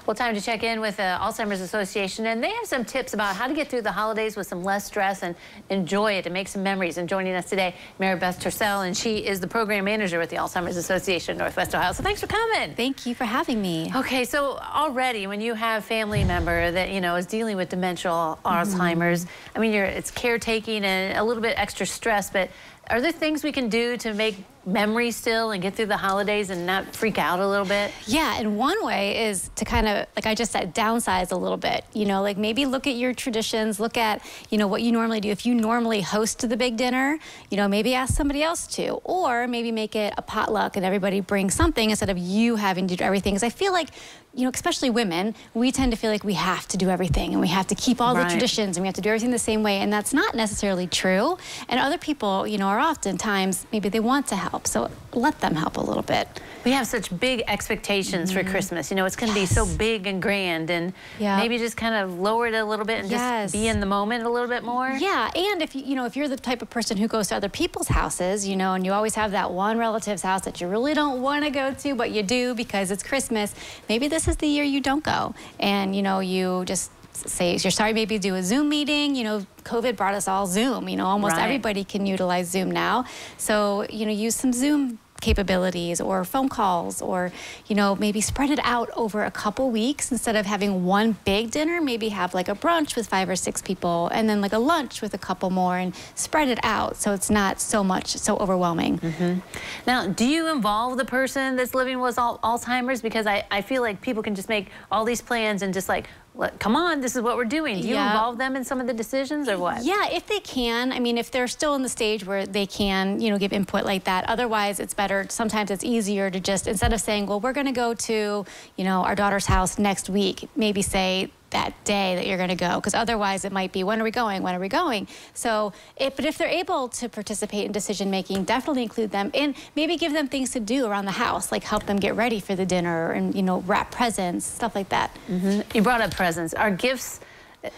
Well, time to check in with the Alzheimer's Association, and they have some tips about how to get through the holidays with some less stress and enjoy it and make some memories. And joining us today, Marybeth Torsell, and she is the program manager with the Alzheimer's Association Northwest Ohio. So thanks for coming. Thank you for having me. Okay, so already when you have a family member that, you know, is dealing with dementia or Alzheimer's, I mean, it's caretaking and a little bit extra stress, but are there things we can do to make memories still and get through the holidays and not freak out a little bit? Yeah, and one way is to kind of, like I just said, downsize a little bit. You know, like maybe look at your traditions, look at, you know, what you normally do. If you normally host the big dinner, you know, maybe ask somebody else to, or maybe make it a potluck and everybody brings something instead of you having to do everything. Because I feel like, you know, especially women, we tend to feel like we have to do everything and we have to keep all the traditions and we have to do everything the same way, and that's not necessarily true. And other people, you know, are oftentimes, maybe they want to help, so let them help a little bit. We have such big expectations for Christmas. You know, it's going to be so big and grand, and maybe just kind of lower it a little bit and just be in the moment a little bit more. Yeah, and if you know, if you're the type of person who goes to other people's houses, you know, and you always have that one relative's house that you really don't want to go to, but you do because it's Christmas, maybe this is the year you don't go, and you know, you just say you're sorry, maybe do a Zoom meeting. You know, COVID brought us all Zoom. You know, almost everybody can utilize Zoom now. So, you know, use some Zoom capabilities or phone calls, or, you know, maybe spread it out over a couple weeks instead of having one big dinner. Maybe have like a brunch with 5 or 6 people and then like a lunch with a couple more, and spread it out so it's not so overwhelming. Now, do you involve the person that's living with Alzheimer's? Because I feel like people can just make all these plans and just like, come on, this is what we're doing. Do you involve them in some of the decisions or what? Yeah, if they can. I mean, if they're still in the stage where they can, you know, give input like that. Otherwise, it's better. Sometimes it's easier to just, instead of saying, well, we're going to go to, you know, our daughter's house next week, maybe say that day that you're going to go, because otherwise it might be, when are we going? When are we going? So, but if they're able to participate in decision making, definitely include them, and maybe give them things to do around the house, like help them get ready for the dinner, and you know, wrap presents, stuff like that. You brought up presents. Are gifts,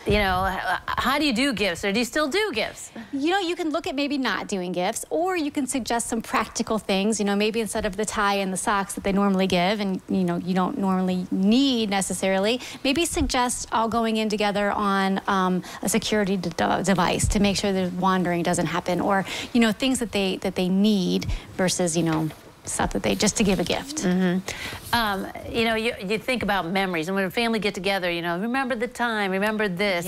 you know, how do you do gifts, or do you still do gifts? You know, you can look at maybe not doing gifts, or you can suggest some practical things. You know, maybe instead of the tie and the socks that they normally give, and you know, you don't normally need necessarily, maybe suggest all going in together on a security device to make sure that wandering doesn't happen, or you know, things that they need versus, you know, stuff that they just to give a gift. You know, you think about memories, and when a family get together, you know, remember the time, remember this.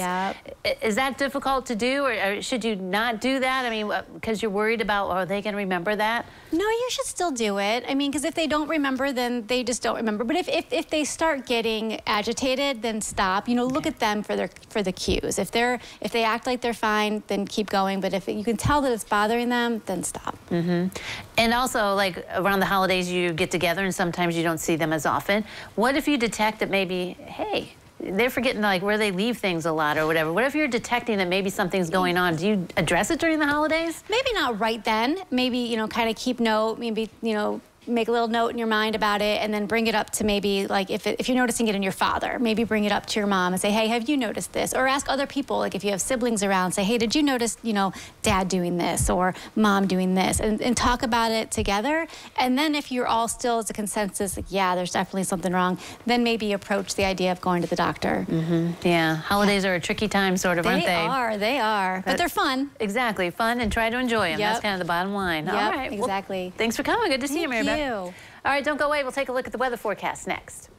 Is that difficult to do, or should you not do that? I mean, because you're worried about, are they going to remember that? No, you should still do it. I mean, because if they don't remember, then they just don't remember. But if they start getting agitated, then stop. You know, look at them for the cues. If they act like they're fine, then keep going. But if you can tell that it's bothering them, then stop. And also, like around the holidays, you get together, and sometimes you don't see them as often. What if you detect that maybe, hey, they're forgetting like where they leave things a lot or whatever? What if you're detecting that maybe something's going on? Do you address it during the holidays? Maybe not right then. Maybe, you know, kind of keep note. Maybe, you know, make a little note in your mind about it, and then bring it up to maybe, like, if you're noticing it in your father, maybe bring it up to your mom and say, hey, have you noticed this? Or ask other people, like if you have siblings around, say, hey, did you notice, you know, dad doing this or mom doing this? And talk about it together. And then if you're all still as a consensus, like, yeah, there's definitely something wrong, then maybe approach the idea of going to the doctor. Yeah, holidays are a tricky time, sort of, aren't they? They are. But they're fun. Exactly, fun, and try to enjoy them. That's kind of the bottom line. All right, exactly. Well, thanks for coming. Good to see you, Marybeth. Thank you. All right, don't go away. We'll take a look at the weather forecast next.